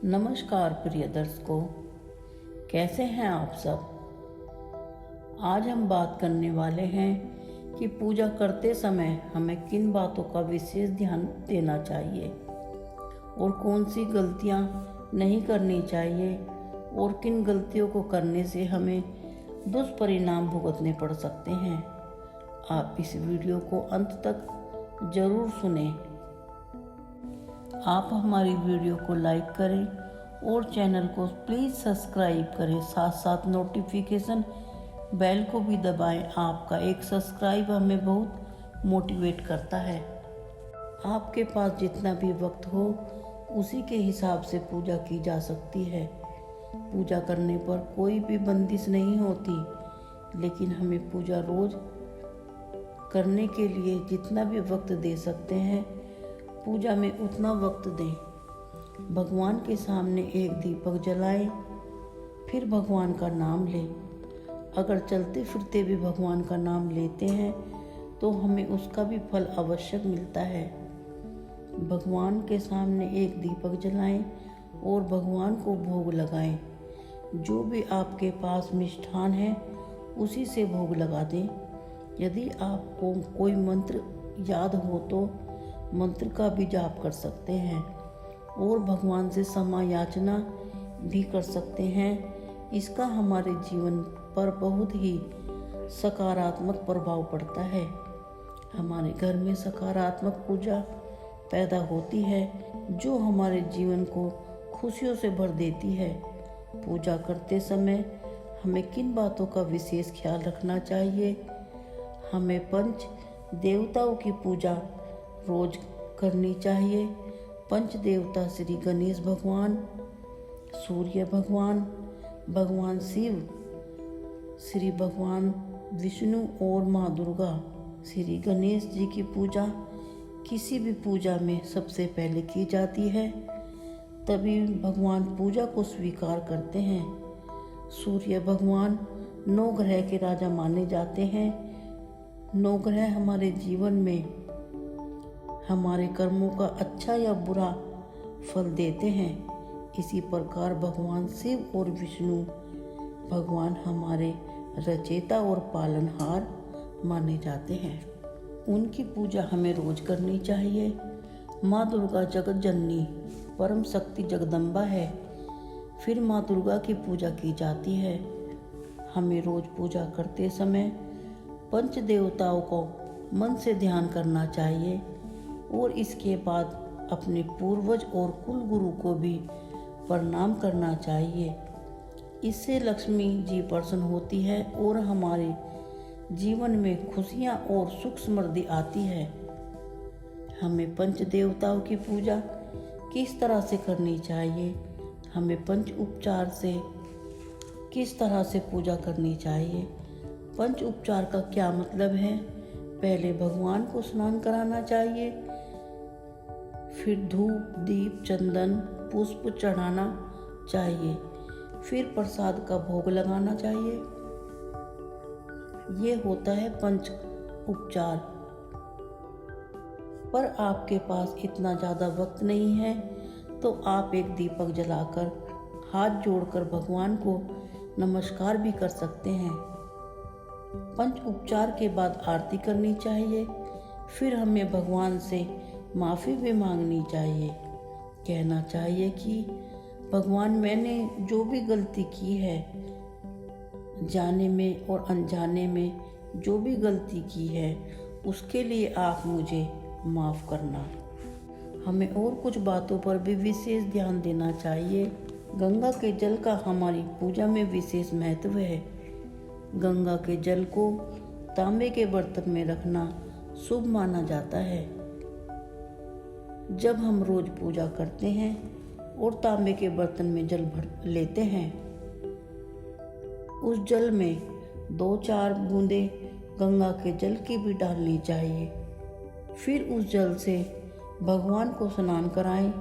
नमस्कार प्रिय दर्शकों, कैसे हैं आप सब। आज हम बात करने वाले हैं कि पूजा करते समय हमें किन बातों का विशेष ध्यान देना चाहिए और कौन सी गलतियां नहीं करनी चाहिए और किन गलतियों को करने से हमें दुष्परिणाम भुगतने पड़ सकते हैं। आप इस वीडियो को अंत तक ज़रूर सुनें। आप हमारी वीडियो को लाइक करें और चैनल को प्लीज़ सब्सक्राइब करें, साथ साथ नोटिफिकेशन बेल को भी दबाएं। आपका एक सब्सक्राइब हमें बहुत मोटिवेट करता है। आपके पास जितना भी वक्त हो उसी के हिसाब से पूजा की जा सकती है। पूजा करने पर कोई भी बंदिश नहीं होती, लेकिन हमें पूजा रोज करने के लिए जितना भी वक्त दे सकते हैं पूजा में उतना वक्त दें। भगवान के सामने एक दीपक जलाएं, फिर भगवान का नाम लें। अगर चलते फिरते भी भगवान का नाम लेते हैं तो हमें उसका भी फल आवश्यक मिलता है। भगवान के सामने एक दीपक जलाएं और भगवान को भोग लगाएं। जो भी आपके पास मिष्ठान है उसी से भोग लगा दें। यदि आपको कोई मंत्र याद हो तो मंत्र का भी जाप कर सकते हैं और भगवान से क्षमा याचना भी कर सकते हैं। इसका हमारे जीवन पर बहुत ही सकारात्मक प्रभाव पड़ता है। हमारे घर में सकारात्मक ऊर्जा पैदा होती है जो हमारे जीवन को खुशियों से भर देती है। पूजा करते समय हमें किन बातों का विशेष ख्याल रखना चाहिए। हमें पंच देवताओं की पूजा रोज करनी चाहिए। पंच देवता श्री गणेश भगवान, सूर्य भगवान, भगवान शिव, श्री भगवान विष्णु और माँ दुर्गा। श्री गणेश जी की पूजा किसी भी पूजा में सबसे पहले की जाती है, तभी भगवान पूजा को स्वीकार करते हैं। सूर्य भगवान 9 ग्रह के राजा माने जाते हैं। 9 ग्रह हमारे जीवन में हमारे कर्मों का अच्छा या बुरा फल देते हैं। इसी प्रकार भगवान शिव और विष्णु भगवान हमारे रचयिता और पालनहार माने जाते हैं। उनकी पूजा हमें रोज करनी चाहिए। माँ दुर्गा जगत जननी परम शक्ति जगदम्बा है। फिर माँ दुर्गा की पूजा की जाती है। हमें रोज पूजा करते समय पंच देवताओं को मन से ध्यान करना चाहिए और इसके बाद अपने पूर्वज और कुल गुरु को भी प्रणाम करना चाहिए। इससे लक्ष्मी जी प्रसन्न होती है और हमारे जीवन में खुशियाँ और सुख समृद्धि आती है। हमें पंच देवताओं की पूजा किस तरह से करनी चाहिए, हमें पंच उपचार से किस तरह से पूजा करनी चाहिए। पंच उपचार का क्या मतलब है। पहले भगवान को स्नान कराना चाहिए, फिर धूप दीप चंदन पुष्प चढ़ाना चाहिए, फिर प्रसाद का भोग लगाना चाहिए। ये होता है पंच उपचार। पर आपके पास इतना ज़्यादा वक्त नहीं है तो आप एक दीपक जलाकर हाथ जोड़कर भगवान को नमस्कार भी कर सकते हैं। पंच उपचार के बाद आरती करनी चाहिए। फिर हमें भगवान से माफ़ी भी मांगनी चाहिए। कहना चाहिए कि भगवान मैंने जो भी गलती की है, जाने में और अनजाने में जो भी गलती की है उसके लिए आप मुझे माफ़ करना। हमें और कुछ बातों पर भी विशेष ध्यान देना चाहिए। गंगा के जल का हमारी पूजा में विशेष महत्व है। गंगा के जल को तांबे के बर्तन में रखना शुभ माना जाता है। जब हम रोज पूजा करते हैं और तांबे के बर्तन में जल भर लेते हैं, उस जल में 2-4 बूंदें गंगा के जल की भी डालनी चाहिए। फिर उस जल से भगवान को स्नान कराएं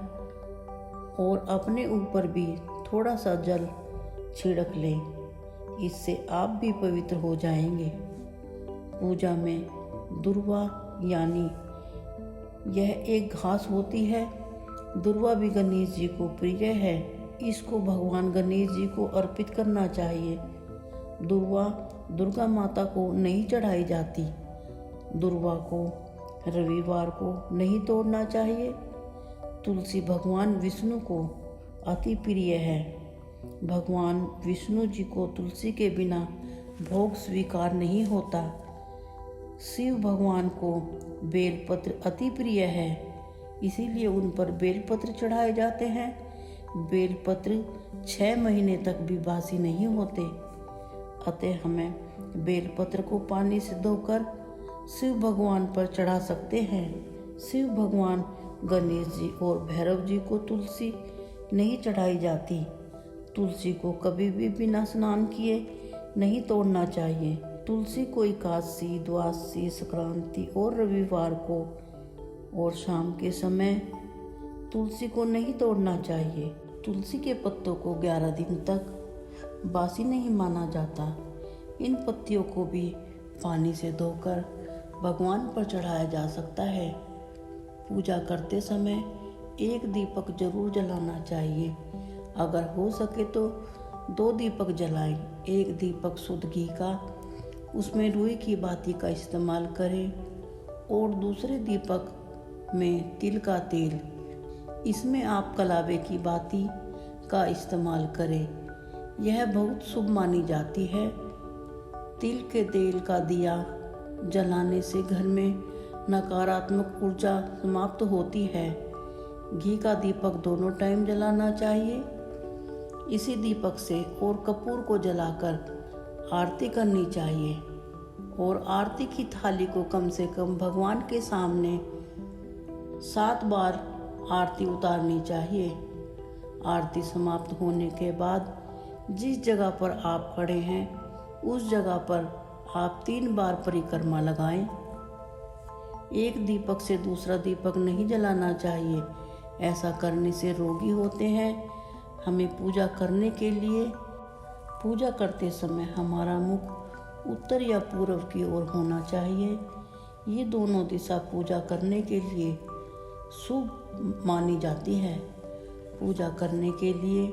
और अपने ऊपर भी थोड़ा सा जल छिड़क लें। इससे आप भी पवित्र हो जाएंगे। पूजा में दुर्वा यानी यह एक घास होती है दुर्वा भी गणेश जी को प्रिय है। इसको भगवान गणेश जी को अर्पित करना चाहिए। दुर्वा दुर्गा माता को नहीं चढ़ाई जाती। दुर्वा को रविवार को नहीं तोड़ना चाहिए। तुलसी भगवान विष्णु को अति प्रिय है। भगवान विष्णु जी को तुलसी के बिना भोग स्वीकार नहीं होता। शिव भगवान को बेलपत्र अति प्रिय है, इसीलिए उन पर बेलपत्र चढ़ाए जाते हैं। बेलपत्र 6 महीने तक भी बासी नहीं होते। अतः हमें बेलपत्र को पानी से धोकर शिव भगवान पर चढ़ा सकते हैं। शिव भगवान गणेश जी और भैरव जी को तुलसी नहीं चढ़ाई जाती। तुलसी को कभी भी बिना स्नान किए नहीं तोड़ना चाहिए। तुलसी को एकादशी, द्वादशी, संक्रांति और रविवार को और शाम के समय तुलसी को नहीं तोड़ना चाहिए। तुलसी के पत्तों को 11 दिन तक बासी नहीं माना जाता। इन पत्तियों को भी पानी से धोकर भगवान पर चढ़ाया जा सकता है। पूजा करते समय एक दीपक जरूर जलाना चाहिए। अगर हो सके तो 2 दीपक जलाएं। एक दीपक शुद्ध घी का, उसमें रुई की बाती का इस्तेमाल करें और दूसरे दीपक में तिल का तेल, इसमें आप कलावे की बाती का इस्तेमाल करें। यह बहुत शुभ मानी जाती है। तिल के तेल का दिया जलाने से घर में नकारात्मक ऊर्जा समाप्त होती है। घी का दीपक दोनों टाइम जलाना चाहिए। इसी दीपक से और कपूर को जलाकर आरती करनी चाहिए और आरती की थाली को कम से कम भगवान के सामने 7 बार आरती उतारनी चाहिए। आरती समाप्त होने के बाद जिस जगह पर आप खड़े हैं उस जगह पर आप 3 बार परिक्रमा लगाएं। एक दीपक से दूसरा दीपक नहीं जलाना चाहिए। ऐसा करने से रोगी होते हैं। हमें पूजा करते समय हमारा मुख उत्तर या पूर्व की ओर होना चाहिए। ये दोनों दिशा पूजा करने के लिए शुभ मानी जाती है। पूजा करने के लिए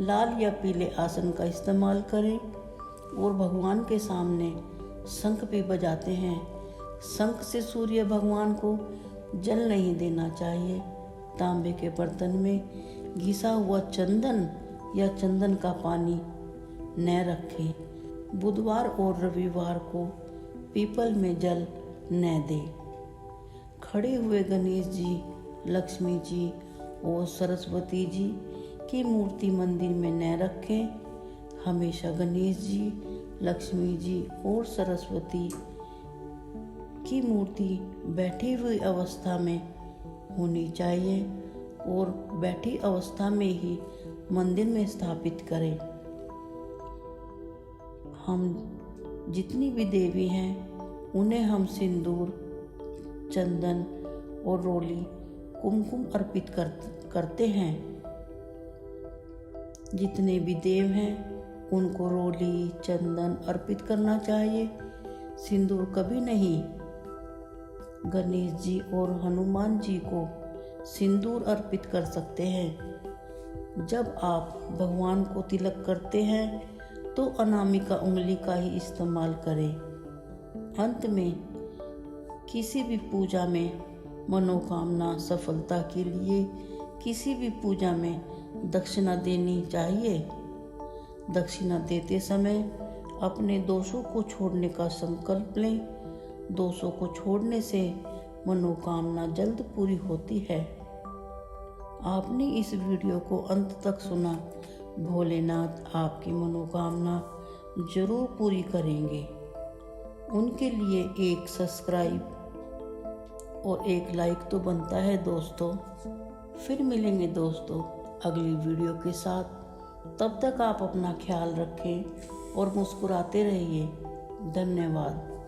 लाल या पीले आसन का इस्तेमाल करें और भगवान के सामने शंख भी बजाते हैं। शंख से सूर्य भगवान को जल नहीं देना चाहिए। तांबे के बर्तन में घिसा हुआ चंदन या चंदन का पानी न रखें। बुधवार और रविवार को पीपल में जल न दें। खड़े हुए गणेश जी, लक्ष्मी जी और सरस्वती जी की मूर्ति मंदिर में न रखें। हमेशा गणेश जी, लक्ष्मी जी और सरस्वती की मूर्ति बैठी हुई अवस्था में होनी चाहिए और बैठी अवस्था में ही मंदिर में स्थापित करें। हम जितनी भी देवी हैं उन्हें हम सिंदूर, चंदन और रोली, कुमकुम अर्पित करते हैं। जितने भी देव हैं उनको रोली, चंदन अर्पित करना चाहिए, सिंदूर कभी नहीं। गणेश जी और हनुमान जी को सिंदूर अर्पित कर सकते हैं। जब आप भगवान को तिलक करते हैं तो अनामिका उंगली का ही इस्तेमाल करें। अंत में किसी भी पूजा में मनोकामना सफलता के लिए किसी भी पूजा में दक्षिणा देनी चाहिए। दक्षिणा देते समय अपने दोषों को छोड़ने का संकल्प लें। दोषों को छोड़ने से मनोकामना जल्द पूरी होती है। आपने इस वीडियो को अंत तक सुना। भोलेनाथ आपकी मनोकामना जरूर पूरी करेंगे। उनके लिए एक सब्सक्राइब और एक लाइक तो बनता है दोस्तों। फिर मिलेंगे दोस्तों अगली वीडियो के साथ। तब तक आप अपना ख्याल रखें और मुस्कुराते रहिए। धन्यवाद।